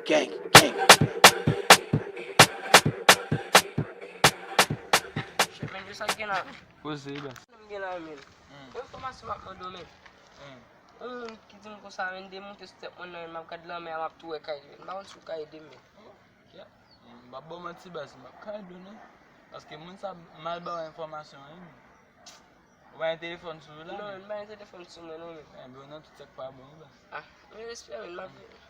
Gang, gang. Men just again ah. Possível. Ninguém lá men. Eu informação mak mando men. Ki din ko sa men de monte step man nan map kad la men map tuwe kay men. Ma won su kay dem men. Ya. Ba bon mati bas ma kay do non. Parce que moun sa mal ba information hein. Ou un téléphone sur là. Non, ba téléphone sur men non men. Ben non tout est pas bon bas. Ah, men espère men map.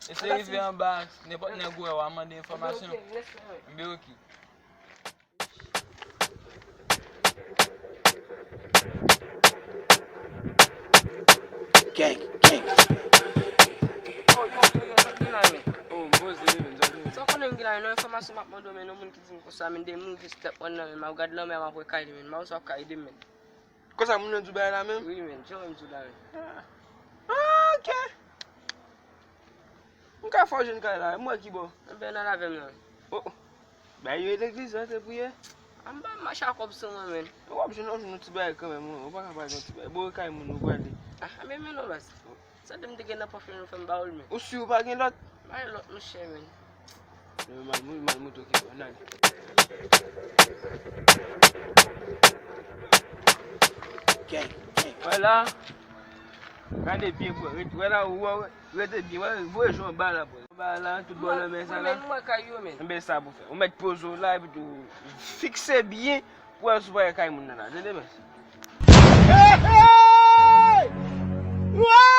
Essaye de en bas, n'importe nèg ou a mandé information. Mais OK. Gang, gang. Oh, possível, já. So kono ngila no information mak mando men no mun ki din ko sa men de mun ki step on nan ma gad la men ma ko kay men. Ma so kay dem men. Cosa moun nou ba la même? Oui men, je me dis là. Ah, OK. On ka fò jeune kay la, moi qui bon. Ben nan la vem nan. Oh. Ba yo l'église hein, c'est prier. Am ba ma cha ko bson men. Ou ap jeune nou ti ba quand même, ou pas capable de ti ba. Bo kay moun nou gade. Ah, men non bas. Sa dem de gen na pa fin fem baul men. Ou si ou pa gen lot? Ba lot no share men. Man moto ki bon nan. Gang, gang. Voilà. Regardez bien quoi. Voilà où regardez bien. Vous jouez bas là. Bas là, tout bon le mais ça là. Moi kayo men. On met ça pour faire. On met pose là et puis fixer bien pour se voir kay moun nan là. Entendez? Hey! Hey!